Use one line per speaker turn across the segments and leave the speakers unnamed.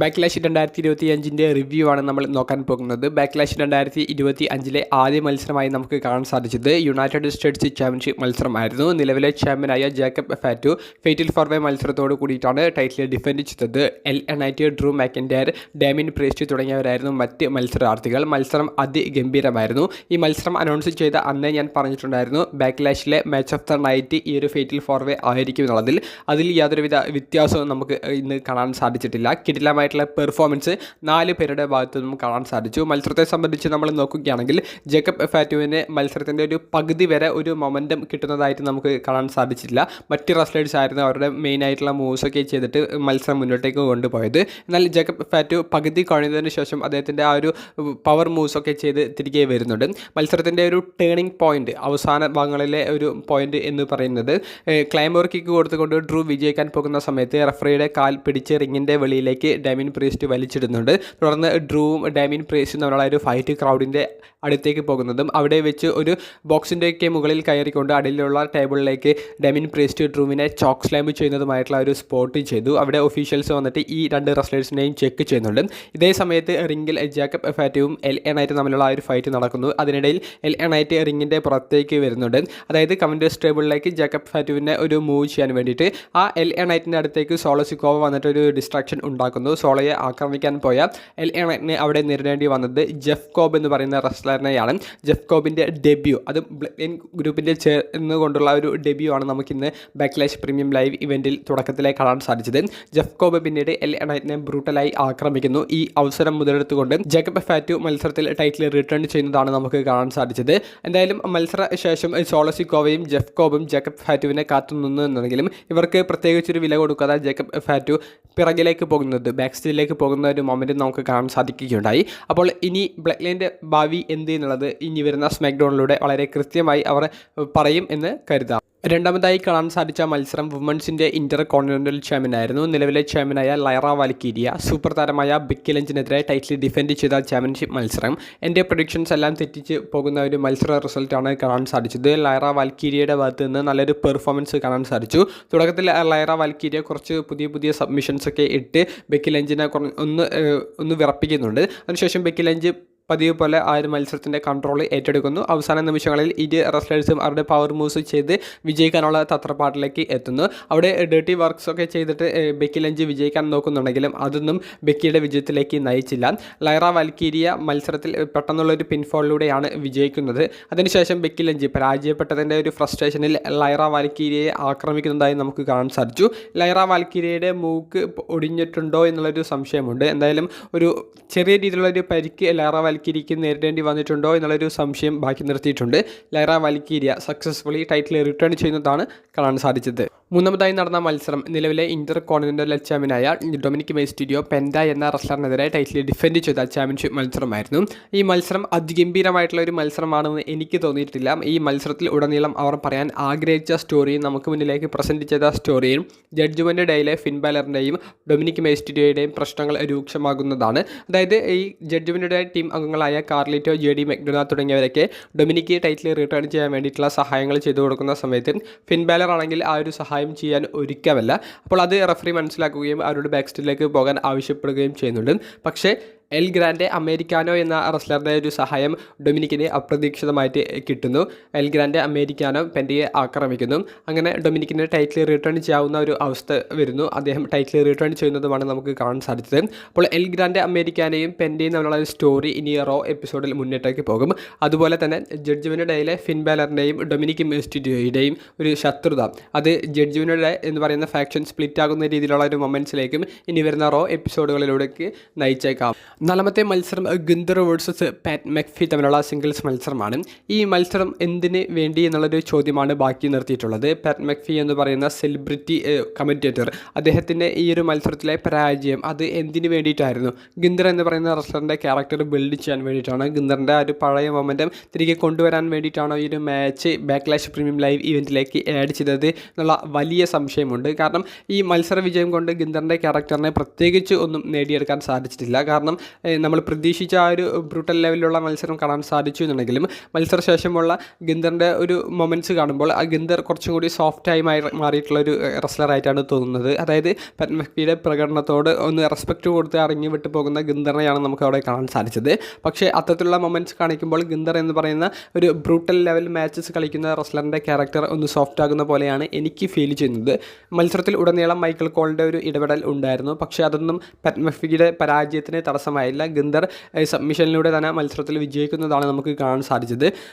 Backlash 2025 review ആണ് നമ്മൾ നോക്കാൻ പോകുന്നത്. ബാക്ക്ലാഷ് 2025 ആദ്യ മത്സരമായി നമുക്ക് കാണാൻ സാധിച്ചത് യുണൈറ്റഡ് സ്റ്റേറ്റ്സ് ചാമ്പ്യൻഷിപ്പ് മത്സരമായിരുന്നു. നിലവിലെ ചാമ്പ്യനായ Jacob Fatu fatal four way മത്സരത്തോട് കൂടിയിട്ടാണ് ടൈറ്റിൽ ഡിഫെൻഡ് ചെയ്തത്. LA Knight, Drew McIntyre, Damian Priest തുടങ്ങിയവരായിരുന്നു മറ്റ് മത്സരാർത്ഥികൾ. മത്സരം അതിഗംഭീരമായിരുന്നു. ഈ മത്സരം അനൗൺസ് ചെയ്ത അന്നേ ഞാൻ പറഞ്ഞിട്ടുണ്ടായിരുന്നു ബാക്ക്ലാഷിലെ മാച്ച് ഓഫ് ദ നൈറ്റ് ഈ ഒരു ഫേറ്റൽ ഫോർ വേ ആയിരിക്കും എന്നുള്ളതിൽ. അതിൽ യാതൊരുവിധ വ്യത്യാസവും നമുക്ക് ഇന്ന് കാണാൻ സാധിച്ചിട്ടില്ല. കിടിലമായിട്ടുള്ള പെർഫോമൻസ് 4 പേരുടെ ഭാഗത്തു നിന്നും കാണാൻ സാധിച്ചു. മത്സരത്തെ സംബന്ധിച്ച് നമ്മൾ നോക്കുകയാണെങ്കിൽ ജേക്കബ് ഫാറ്റുവിന് മത്സരത്തിൻ്റെ ഒരു പകുതി വരെ ഒരു മൊമെൻറ്റം കിട്ടുന്നതായിട്ട് നമുക്ക് കാണാൻ സാധിച്ചില്ല. മറ്റ് റെസ്ലേഴ്സ് ആയിരുന്നു അവരുടെ മെയിൻ ആയിട്ടുള്ള മൂവ്സൊക്കെ ചെയ്തിട്ട് മത്സരം മുന്നോട്ടേക്ക് കൊണ്ടുപോയത്. എന്നാൽ ജേക്കബ് ഫാറ്റു പകുതി കഴിഞ്ഞതിന് ശേഷം അദ്ദേഹത്തിൻ്റെ ആ ഒരു പവർ മൂവ്സൊക്കെ ചെയ്ത് തിരികെ വരുന്നുണ്ട്. മത്സരത്തിൻ്റെ ഒരു ടേണിംഗ് പോയിന്റ്, അവസാന ഭാഗങ്ങളിലെ ഒരു പോയിന്റ് എന്ന് പറയുന്നത് ക്ലൈംബർ കിക്ക് കൊടുത്തുകൊണ്ട് ഡ്രൂ വിജയിക്കാൻ പോകുന്ന സമയത്ത് റഫറിയുടെ കാൽ പിടിച്ച് റിങ്ങിൻ്റെ വെളിയിലേക്ക് ഡാമിൻ പ്രീസ്റ്റ് വലിച്ചിടുന്നുണ്ട്. തുടർന്ന് ഡ്രൂവും ഡാമിൻ പ്രീസ്റ്റും തമ്മിലുള്ള ഒരു ഫൈറ്റ് ക്രൗഡിൻ്റെ അടുത്തേക്ക് പോകുന്നതും അവിടെ വെച്ച് ഒരു ബോക്സിൻ്റെയൊക്കെ മുകളിൽ കയറിക്കൊണ്ട് അടിയിലുള്ള ടേബിളിലേക്ക് ഡാമിൻ പ്രീസ്റ്റ് ഡ്രൂവിനെ ചോക്ക് സ്ലാം ചെയ്യുന്നതുമായിട്ടുള്ള ഒരു സ്പോട്ട് ചെയ്തു. അവിടെ ഒഫീഷ്യൽസ് വന്നിട്ട് ഈ 2 റെസ്ലേഴ്സിനെയും ചെക്ക് ചെയ്യുന്നുണ്ട്. ഇതേ സമയത്ത് റിംഗിൽ ജേക്കബ് ഫാറ്റുവും LA Knight തമ്മിലുള്ള ആ ഒരു ഫൈറ്റ് നടക്കുന്നു. അതിനിടയിൽ LA Knight റിങ്ങിൻ്റെ പുറത്തേക്ക് വരുന്നുണ്ട്. അതായത് കമൻറ്റേഴ്സ് ടേബിളിലേക്ക് ജേക്കബ് ഫാറ്റുവിനെ ഒരു മൂവ് ചെയ്യാൻ വേണ്ടിയിട്ട് ആ LA Knightൻ്റെ അടുത്തേക്ക് സോളോ സിക്കോവ വന്നിട്ട് ഒരു ഡിസ്ട്രാക്ഷൻ ഉണ്ടാക്കുന്നു. സോളോയെ ആക്രമിക്കാൻ പോയ LA Knightനെ അവിടെ നേരിടേണ്ടി വന്നത് ജെഫ് കോബ് എന്ന് പറയുന്ന റെസ്ലറിനെയാണ്. ജെഫ് കോബിൻ്റെ ഡെബ്യൂ, അത് ഗ്രൂപ്പിൻ്റെ ചേർന്നുകൊണ്ടുള്ള ഒരു ഡെബ്യൂ ആണ് നമുക്കിന്ന് ബാക്ക്ലാഷ് പ്രീമിയം ലൈവ് ഇവൻറ്റിൽ തുടക്കത്തിലെ കാണാൻ സാധിച്ചത്. ജെഫ് കോബ് പിന്നീട് LA Knightനെ ബ്രൂട്ടലായി ആക്രമിക്കുന്നു. ഈ അവസരം മുതലെടുത്തുകൊണ്ട് ജേക്കബ് ഫാറ്റു മത്സരത്തിൽ ടൈറ്റിൽ റിട്ടേൺ ചെയ്യുന്നതാണ് നമുക്ക് കാണാൻ സാധിച്ചത്. എന്തായാലും മത്സര ശേഷം സോളോ സിക്കോവയും ജെഫ് കോബും ജേക്കബ് ഫാറ്റുവിനെ കാത്തുനിന്നു എന്നെങ്കിലും ഇവർക്ക് പ്രത്യേകിച്ചൊരു വില കൊടുക്കാതെ ജേക്കബ് ഫാറ്റു പിറകിലേക്ക് പോകുന്നത്, ബാക്ക് സ്റ്റേജിലേക്ക് പോകുന്ന ഒരു മൊമെൻറ്റ് നമുക്ക് കാണാൻ സാധിക്കുകയുണ്ടായി. അപ്പോൾ ഇനി ബ്ലാക്ക് ലൈൻ്റെ ഭാവി എന്ത് എന്നുള്ളത് ഇനി വരുന്ന സ്മാക്ക് ഡൗണിലൂടെ വളരെ കൃത്യമായി അവർ പറയും എന്ന് കരുതാം. രണ്ടാമതായി കാണാൻ സാധിച്ച മത്സരം വുമൻസിൻ്റെ ഇന്റർ കോണ്ടിനെൻ്റൽ ചാമ്പ്യനായിരുന്നു. നിലവിലെ ചാമ്പ്യനായ ലൈറ വാൽക്കീരിയ സൂപ്പർ താരമായ ബെക്കി ലഞ്ചിനെതിരെ ടൈറ്റിൽ ഡിഫെൻഡ് ചെയ്ത ചാമ്പ്യൻഷിപ്പ് മത്സരം. എൻ്റെ പ്രൊഡിക്ഷൻസ് എല്ലാം തെറ്റിച്ച് പോകുന്ന ഒരു മത്സര റിസൾട്ടാണ് കാണാൻ സാധിച്ചത്. ലൈറ വാൽക്കീരിയയുടെ ഭാഗത്ത് നിന്ന് നല്ലൊരു പെർഫോമൻസ് കാണാൻ സാധിച്ചു. തുടക്കത്തിൽ ലൈറ വാൽക്കീരിയ കുറച്ച് പുതിയ സബ്മിഷൻസ് ഒക്കെ ഇട്ട് ബെക്കി ലഞ്ചിനെ ഒന്ന് വിറപ്പിക്കുന്നുണ്ട്. അതിനുശേഷം ബെക്കി ലഞ്ച് പതിവ് പോലെ ആ ഒരു മത്സരത്തിൻ്റെ കൺട്രോൾ ഏറ്റെടുക്കുന്നു. അവസാന നിമിഷങ്ങളിൽ ഇരു റെസ്ലേഴ്സും അവരുടെ പവർ മൂവ്സ് ചെയ്ത് വിജയിക്കാനുള്ള തത്രപ്പാട്ടിലേക്ക് എത്തുന്നു. അവിടെ ഡേർട്ടി വർക്ക്സ് ഒക്കെ ചെയ്തിട്ട് ബെക്കി ലഞ്ച് വിജയിക്കാൻ നോക്കുന്നുണ്ടെങ്കിലും അതൊന്നും ബെക്കിയുടെ വിജയത്തിലേക്ക് നയിച്ചില്ല. ലൈറ വാൽക്കീരിയ മത്സരത്തിൽ പെട്ടെന്നുള്ളൊരു പിൻഫോളിലൂടെയാണ് വിജയിക്കുന്നത്. അതിനുശേഷം ബെക്കി ലഞ്ച് പരാജയപ്പെട്ടതിൻ്റെ ഒരു ഫ്രസ്ട്രേഷനിൽ ലൈറ വാൽക്കീരിയയെ ആക്രമിക്കുന്നതായി നമുക്ക് കാണാൻ സാധിച്ചു. ലൈറ വാൽക്കീരിയയുടെ മൂക്ക് ഒടിഞ്ഞിട്ടുണ്ടോ എന്നുള്ളൊരു സംശയമുണ്ട്. എന്തായാലും ഒരു ചെറിയ രീതിയിലുള്ളൊരു പരിക്ക് ലൈറ വാൽക്കീരിയയ്ക്ക് നേരിടേണ്ടി വന്നിട്ടുണ്ടോ എന്നുള്ളൊരു സംശയം ബാക്കി നിർത്തിയിട്ടുണ്ട്. ലൈറ വാൽക്കീരിയ സക്സസ്ഫുള്ളി ടൈറ്റിൽ റിട്ടേൺ ചെയ്യുന്നതാണ് കാണാൻ സാധിച്ചത്. മൂന്നാമതായി നടന്ന മത്സരം നിലവിലെ ഇന്റർ കോണ്ടിനെൻ്റൽ ചാമ്പ്യനായ ഡൊമിനിക് മിസ്റ്റീരിയോ പെൻഡ എന്ന റെസ്ലറിനെതിരെ ടൈറ്റിൽ ഡിഫെൻഡ് ചെയ്ത ചാമ്പ്യൻഷിപ്പ് മത്സരമായിരുന്നു. ഈ മത്സരം അതിഗംഭീരമായിട്ടുള്ള ഒരു മത്സരമാണെന്ന് എനിക്ക് തോന്നിയിട്ടില്ല. ഈ മത്സരത്തിൽ ഉടനീളം അവർ പറയാൻ ആഗ്രഹിച്ച സ്റ്റോറിയും നമുക്ക് മുന്നിലേക്ക് പ്രസൻറ്റ് ചെയ്ത സ്റ്റോറിയും ജഡ്ജ്മെൻ്റ് ഡേയിലെ ഫിൻ ബാലറിൻ്റെയും ഡൊമിനിക് മിസ്റ്റീരിയോയുടെയും പ്രശ്നങ്ങൾ രൂക്ഷമാകുന്നതാണ്. അതായത് ഈ ജഡ്ജ്മെൻ്റ് ഡേ ടീം അംഗങ്ങളായ കാർലിറ്റോ, JD മെക്ഡൊണാൾഡ് തുടങ്ങിയവരൊക്കെ ഡൊമിനിക്ക് ടൈറ്റിൽ റിട്ടേൺ ചെയ്യാൻ വേണ്ടിയിട്ടുള്ള സഹായങ്ങൾ ചെയ്തു കൊടുക്കുന്ന സമയത്ത് ഫിൻ ബാലർ ആണെങ്കിൽ ആ ഒരു സഹായം ചെയ്യാൻ ഒരുക്കമല്ല. അപ്പോൾ അത് റഫറി മനസ്സിലാക്കുകയും അവരോട് ബാക്ക് സ്റ്റേജിലേക്ക് പോകാൻ ആവശ്യപ്പെടുകയും ചെയ്യുന്നുണ്ട്. പക്ഷേ എൽ ഗ്രാൻഡെ അമേരിക്കാനോ എന്ന റെസ്ലറുടെ ഒരു സഹായം ഡൊമിനിക്കിന് അപ്രതീക്ഷിതമായിട്ട് കിട്ടുന്നു. എൽ ഗ്രാൻഡെ അമേരിക്കാനോ പെൻഡയെ ആക്രമിക്കുന്നു. അങ്ങനെ ഡൊമിനിക്കിന് ടൈറ്റിൽ റിട്ടേൺ ചെയ്യാവുന്ന ഒരു അവസ്ഥ വരുന്നു. അദ്ദേഹം ടൈറ്റിൽ റിട്ടേൺ ചെയ്യുന്നതുമാണ് നമുക്ക് കാണാൻ സാധിച്ചത്. അപ്പോൾ എൽ ഗ്രാൻഡെ അമേരിക്കാനെയും പെൻഡയും തമ്മിലുള്ള ഒരു സ്റ്റോറി ഇനി റോ എപ്പിസോഡിൽ മുന്നോട്ടേക്ക് പോകും. അതുപോലെ തന്നെ ജഡ്ജ്മെൻ്റ് ഡേയിലെ ഫിൻ ബാലറിൻ്റെയും ഡൊമിനിക് മിസ്റ്റീരിയോയുടെയും ഒരു ശത്രുത, അത് ജഡ്ജ്മെൻ്റ് ഡേ എന്ന് പറയുന്ന ഫാക്ഷൻ സ്പ്ലിറ്റ് ആകുന്ന രീതിയിലുള്ള ഒരു മൊമെൻറ്റ്സിലേക്കും ഇനി വരുന്ന റോ എപ്പിസോഡുകളിലൂടെയൊക്കെ നയിച്ചേക്കാം. നാലാമത്തെ മത്സരം ഗുന്തർ വേഴ്സസ് പാറ്റ് മെക്ഫി തമ്മിലുള്ള സിംഗിൾസ് മത്സരമാണ്. ഈ മത്സരം എന്തിന് വേണ്ടി എന്നുള്ളൊരു ചോദ്യമാണ് ബാക്കി നിർത്തിയിട്ടുള്ളത്. പാറ്റ് മെക്ഫി എന്ന് പറയുന്ന സെലിബ്രിറ്റി കമൻറ്റേറ്റർ, അദ്ദേഹത്തിൻ്റെ ഈ ഒരു മത്സരത്തിലെ പരാജയം അത് എന്തിനു വേണ്ടിയിട്ടായിരുന്നു? ഗുന്തർ എന്ന് പറയുന്ന റെസ്ലറിൻ്റെ ക്യാരക്ടർ ബിൽഡ് ചെയ്യാൻ വേണ്ടിയിട്ടാണ്, ഗുന്തറിൻ്റെ ആ ഒരു പഴയ മൊമെൻറ്റം തിരികെ കൊണ്ടുവരാൻ വേണ്ടിയിട്ടാണോ ഈ ഒരു മാച്ച് ബാക്ക്ലാഷ് പ്രീമിയം ലൈവ് ഇവൻറ്റിലേക്ക് ആഡ് ചെയ്തത് എന്നുള്ള വലിയ സംശയമുണ്ട്. കാരണം ഈ മത്സര വിജയം കൊണ്ട് ഗുന്തറിൻ്റെ ക്യാരക്ടറിനെ പ്രത്യേകിച്ച് ഒന്നും നേടിയെടുക്കാൻ സാധിച്ചിട്ടില്ല. കാരണം നമ്മൾ പ്രതീക്ഷിച്ച ആ ഒരു ബ്രൂട്ടൽ ലെവലിലുള്ള മത്സരം കാണാൻ സാധിച്ചു എന്നുണ്ടെങ്കിലും മത്സരശേഷമുള്ള ഗിന്ദറിൻ്റെ ഒരു മൊമെൻറ്റ്സ് കാണുമ്പോൾ ആ ഗിന്ദർ കുറച്ചും കൂടി സോഫ്റ്റായി മാറിയിട്ടുള്ള ഒരു റെസ്ലറായിട്ടാണ് തോന്നുന്നത്. അതായത് പാറ്റ് മക്ഫീയുടെ പ്രകടനത്തോട് ഒന്ന് റെസ്പെക്റ്റ് കൊടുത്ത് ഇറങ്ങി വിട്ടു പോകുന്ന ഗിന്ദറിനെയാണ് നമുക്ക് അവിടെ കാണാൻ സാധിച്ചത്. പക്ഷേ അത്തരത്തിലുള്ള മൊമെൻറ്റ്സ് കാണിക്കുമ്പോൾ ഗിന്ദർ എന്ന് പറയുന്ന ഒരു ബ്രൂട്ടൽ ലെവൽ മാച്ചസ് കളിക്കുന്ന റെസ്ലറിൻ്റെ ക്യാരക്ടർ ഒന്ന് സോഫ്റ്റ് ആകുന്ന പോലെയാണ് എനിക്ക് ഫീൽ ചെയ്യുന്നത്. മത്സരത്തിൽ ഉടനീളം മൈക്കിൾ കോളിൻ്റെ ഒരു ഇടപെടൽ ഉണ്ടായിരുന്നു. പക്ഷേ അതൊന്നും പാറ്റ് മക്ഫീയുടെ പരാജയത്തിന് തടസ്സമായില്ല. ഗിന്ദർ സബ്മിഷനിലൂടെ തന്നെ മത്സരത്തിൽ വിജയിക്കുന്നതാണ് നമുക്ക് കാണാൻ സാധിച്ചത്.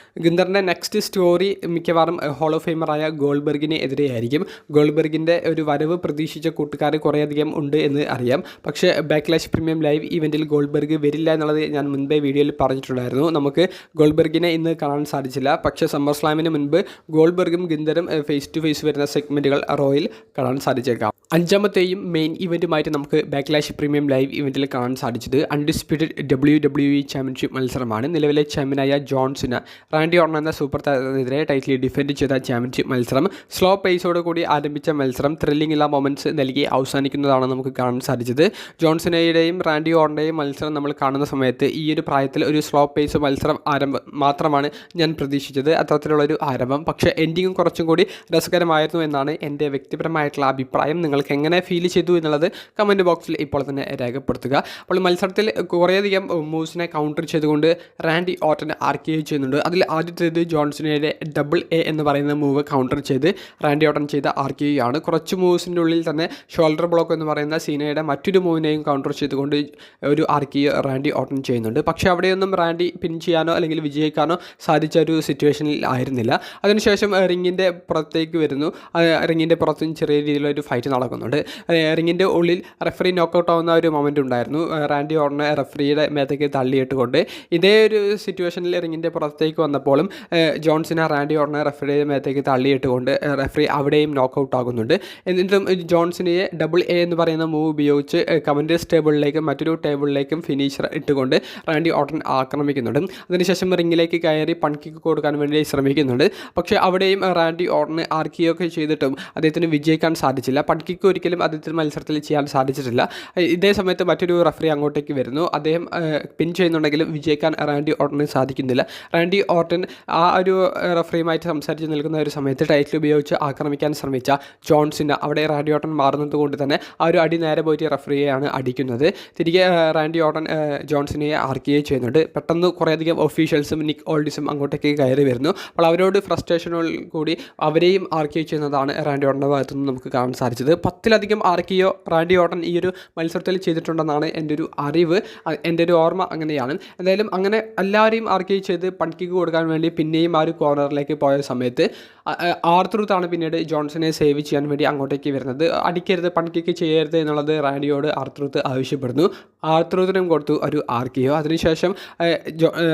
ഗിന്ദറിൻ്റെ നെക്സ്റ്റ് സ്റ്റോറി മിക്കവാറും ഹോൾ ഓഫ് ഫെയിമറായ ഗോൾബർഗിന് എതിരെയായിരിക്കും. ഗോൾബർഗിൻ്റെ ഒരു വരവ് പ്രതീക്ഷിച്ച കൂട്ടുകാർ കുറേയധികം ഉണ്ട് എന്ന് അറിയാം. പക്ഷേ ബാക്ക്ലാഷ് പ്രീമിയം ലൈവ് ഇവൻറ്റിൽ ഗോൾബർഗ് വരില്ല എന്നുള്ളത് ഞാൻ മുൻപേ വീഡിയോയിൽ പറഞ്ഞിട്ടുണ്ടായിരുന്നു. നമുക്ക് ഗോൾബർഗിനെ ഇന്ന് കാണാൻ സാധിച്ചില്ല. പക്ഷേ സമ്മർ സ്ലാമിന് മുൻപ് ഗോൾബർഗും ഗിന്ദറും ഫേസ് ടു ഫേസ് വരുന്ന സെഗ്മെൻറ്റുകൾ റോയിൽ കാണാൻ സാധിച്ചേക്കാം. അഞ്ചാമത്തെയും മെയിൻ ഇവൻറ്റുമായിട്ട് നമുക്ക് ബാക്ക്ലാഷ് പ്രീമിയം ലൈവ് ഇവൻറ്റിൽ കാണാൻ സാധിച്ചത് അൺഡിസ്പ്യൂട്ടഡ് WWE ചാമ്പ്യൻഷിപ്പ് മത്സരമാണ്. നിലവിലെ ചാമ്പ്യനായ ജോൺസിന് റാൻഡി ഓർട്ടൺ എന്ന സൂപ്പർ താരത്തിനെതിരെ ടൈറ്റിൽ ഡിഫെൻഡ് ചെയ്ത ചാമ്പ്യൻഷിപ്പ് മത്സരം സ്ലോ പേസോട് കൂടി ആരംഭിച്ച മത്സരം ത്രില്ലിംഗ് ഉള്ള മൊമെൻറ്റ്സ് നൽകി അവസാനിക്കുന്നതാണ് നമുക്ക് കാണാൻ സാധിച്ചത്. ജോൺസിനെയുടെയും റാൻഡി ഓർട്ടൻ്റെയും മത്സരം നമ്മൾ കാണുന്ന സമയത്ത് ഈ ഒരു പ്രായത്തിൽ ഒരു സ്ലോ പേസ് മത്സരം മാത്രമാണ് ഞാൻ പ്രതീക്ഷിച്ചത്, അത്തരത്തിലുള്ളൊരു ആരംഭം. പക്ഷേ എൻഡിങ്ങും കുറച്ചും കൂടി രസകരമായിരുന്നു എന്നാണ് എൻ്റെ വ്യക്തിപരമായിട്ടുള്ള അഭിപ്രായം. നിങ്ങൾക്ക് എങ്ങനെ ഫീൽ ചെയ്തു എന്നുള്ളത് കമൻറ്റ് ബോക്സിൽ ഇപ്പോൾ തന്നെ രേഖപ്പെടുത്തുക. അപ്പോൾ മത്സരത്തിൽ കുറേയധികം മൂവ്സിനെ കൗണ്ടർ ചെയ്തുകൊണ്ട് റാൻഡി ഓർട്ടൻ RKO ചെയ്യുന്നുണ്ട്. അതിൽ ആദ്യത്തേത് ജോൺസിനയുടെ ഡബിൾ A എന്ന് പറയുന്ന മൂവ് കൗണ്ടർ ചെയ്ത് റാൻഡി ഓർട്ടൻ ചെയ്ത RKO ആണ്. കുറച്ച് മൂവ്സിൻ്റെ ഉള്ളിൽ തന്നെ ഷോൾഡർ ബ്ലോക്ക് എന്ന് പറയുന്ന സീനയുടെ മറ്റൊരു മൂവിനെയും കൗണ്ടർ ചെയ്തുകൊണ്ട് ഒരു RKO റാൻഡി ഓർട്ടൻ ചെയ്യുന്നുണ്ട്. പക്ഷേ അവിടെയൊന്നും റാൻഡി പിൻ ചെയ്യാനോ അല്ലെങ്കിൽ വിജയിക്കാനോ സാധിച്ച ഒരു സിറ്റുവേഷനിൽ ആയിരുന്നില്ല. അതിനുശേഷം റിങ്ങിൻ്റെ പുറത്തേക്ക് വരുന്നു. റിങ്ങിൻ്റെ പുറത്തും ചെറിയ രീതിയിലൊരു ഫൈറ്റ് നടക്കുന്നുണ്ട്. റിങ്ങിൻ്റെ ഉള്ളിൽ റെഫറി നോക്കൗട്ട് ആവുന്ന ഒരു മൊമെൻ്റ് ഉണ്ടായിരുന്നു. റാൻഡി ഓർട്ടനെ റെഫറിയുടെ മേത്തേക്ക് തള്ളിയിട്ടുകൊണ്ട് ഇതേ ഒരു സിറ്റുവേഷനിൽ റിങ്ങിൻ്റെ പുറത്തേക്ക് വന്നപ്പോഴും ജോൺസിനെ റാൻഡി ഓർട്ടനെ റെഫറിയുടെ മേത്തേക്ക് തള്ളിയിട്ടുകൊണ്ട് റെഫറി അവിടെയും നോക്കൗട്ട് ആകുന്നുണ്ട്. എന്നിട്ടും ജോൺസിനെ ഡബിൾ A എന്ന് പറയുന്ന മൂവ് ഉപയോഗിച്ച് കമൻറ്റേഴ്സ് ടേബിളിലേക്കും മറ്റൊരു ടേബിളിലേക്കും ഫിനിഷർ ഇട്ടുകൊണ്ട് റാൻഡി ഓർട്ടൻ ആക്രമിക്കുന്നുണ്ട്. അതിനുശേഷം റിങ്ങിലേക്ക് കയറി പൺകിക്ക് കൊടുക്കാൻ വേണ്ടി ശ്രമിക്കുന്നുണ്ട്. പക്ഷേ അവിടെയും റാൻഡി ഓർട്ടന് RKO ഒക്കെ ചെയ്തിട്ടും അദ്ദേഹത്തിന് വിജയിക്കാൻ സാധിച്ചില്ല. പൺകിക്ക് ഒരിക്കലും അദ്ദേഹത്തിന് മത്സരത്തിൽ ചെയ്യാൻ സാധിച്ചിട്ടില്ല. ഇതേ സമയത്ത് മറ്റൊരു റെഫറി അങ്ങോട്ടേക്ക് വരുന്നു. അദ്ദേഹം പിൻ ചെയ്യുന്നുണ്ടെങ്കിലും വിജയിക്കാൻ റാൻഡി ഓർട്ടന് സാധിക്കുന്നില്ല. റാൻഡി ഓർട്ടൻ ആ ഒരു റെഫറിയുമായിട്ട് സംസാരിച്ച് നിൽക്കുന്ന ഒരു സമയത്ത് ടൈറ്റിൽ ഉപയോഗിച്ച് ആക്രമിക്കാൻ ശ്രമിച്ച ജോൺസിന് അവിടെ റാൻഡി ഓർട്ടൻ മാറുന്നത് കൊണ്ട് തന്നെ ആ ഒരു അടി നേരെ പോയിട്ട് റെഫറിയെയാണ് അടിക്കുന്നത്. തിരികെ റാൻഡി ഓർട്ടൻ ജോൺസിനെ RKO ചെയ്യുന്നുണ്ട്. പെട്ടെന്ന് കുറേയധികം ഒഫീഷ്യൽസും നിക്ക് ഓൾഡിസും അങ്ങോട്ടേക്ക് കയറി വരുന്നു. അപ്പോൾ അവരോട് ഫ്രസ്ട്രേഷനോട് കൂടി അവരെയും RKO ചെയ്യുന്നതാണ് റാൻഡി ഓർട്ടൻ്റെ ഭാഗത്തു നിന്ന് നമുക്ക് കാണാൻ സാധിച്ചത്. 10-ലധികം RKO റാൻഡി ഓർട്ടൻ ഈ ഒരു മത്സരത്തിൽ ചെയ്തിട്ടുണ്ടെന്നാണ് എൻ്റെ ഒരു അറിവ്, എൻ്റെ ഒരു ഓർമ്മ അങ്ങനെയാണ്. എന്തായാലും അങ്ങനെ എല്ലാവരെയും RKO ചെയ്ത് പൺകിക്ക് കൊടുക്കാൻ വേണ്ടി പിന്നെയും ആ ഒരു കോർണറിലേക്ക് പോയ സമയത്ത് ആർത്രൂത്താണ് പിന്നീട് ജോൺസനെ സേവ് ചെയ്യാൻ വേണ്ടി അങ്ങോട്ടേക്ക് വരുന്നത്. അടിക്കരുത്, പൺകിക്ക് ചെയ്യരുത് എന്നുള്ളത് റാൻഡിയോട് ആർത്രൂത്ത് ആവശ്യപ്പെടുന്നു. ആർത്രൂത്തിനും കൊടുത്തു ഒരു RKO. അതിനുശേഷം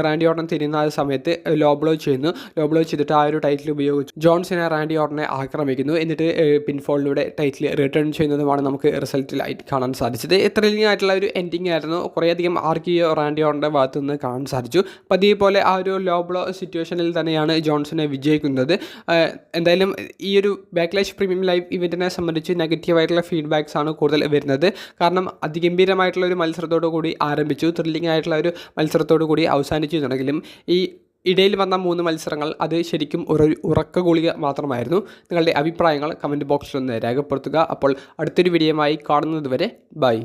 റാൻഡി ഓർട്ടൻ തിരിയുന്ന സമയത്ത് ലോ ബ്ലോ ചെയ്യുന്നു. ലോ ബ്ലോ ചെയ്തിട്ട് ആ ഒരു ടൈറ്റിൽ ഉപയോഗിച്ച് ജോൺസിനെ റാൻഡി ഓർട്ടനെ ആക്രമിക്കുന്നു. എന്നിട്ട് പിൻഫോളിലൂടെ ടൈറ്റിൽ റിട്ടേൺ ചെയ്യുന്നതുമാണ് നമുക്ക് റിസൾട്ടിലായിട്ട് കാണാൻ സാധിച്ചത്. ത്രില്ലിംഗ് ആയിട്ടുള്ള ഒരു എൻഡിങ് ആയിരുന്നു. കുറേയധികം RKO റാൻഡി ഓർട്ടൻ്റെ ഭാഗത്തു നിന്ന് കാണാൻ സാധിച്ചു. പതിയെ പോലെ ആ ഒരു ലോ ബ്ലോ സിറ്റുവേഷനിൽ തന്നെയാണ് ജോൺസനെ വിജയിക്കുന്നത്. എന്തായാലും ഈ ഒരു ബാക്ക്ലാഷ് പ്രീമിയം ലൈവ് ഇവൻറ്റിനെ സംബന്ധിച്ച് നെഗറ്റീവായിട്ടുള്ള ഫീഡ്ബാക്സ് ആണ് കൂടുതൽ വരുന്നത്. കാരണം അതിഗംഭീരമായിട്ടുള്ള ഒരു മത്സരത്തോടു കൂടി ആരംഭിച്ചു, ത്രില്ലിംഗ് ആയിട്ടുള്ള ഒരു മത്സരത്തോടു കൂടി അവസാനിച്ചു എന്നുണ്ടെങ്കിലും ഈ ഇടയിൽ വന്ന 3 മത്സരങ്ങൾ അത് ശരിക്കും ഒരു ഉറക്ക ഗുളിക മാത്രമായിരുന്നു. നിങ്ങളുടെ അഭിപ്രായങ്ങൾ കമൻറ്റ് ബോക്സിൽ ഒന്ന് രേഖപ്പെടുത്തുക. അപ്പോൾ അടുത്തൊരു വീഡിയോയുമായി കാണുന്നത് വരെ ബൈ.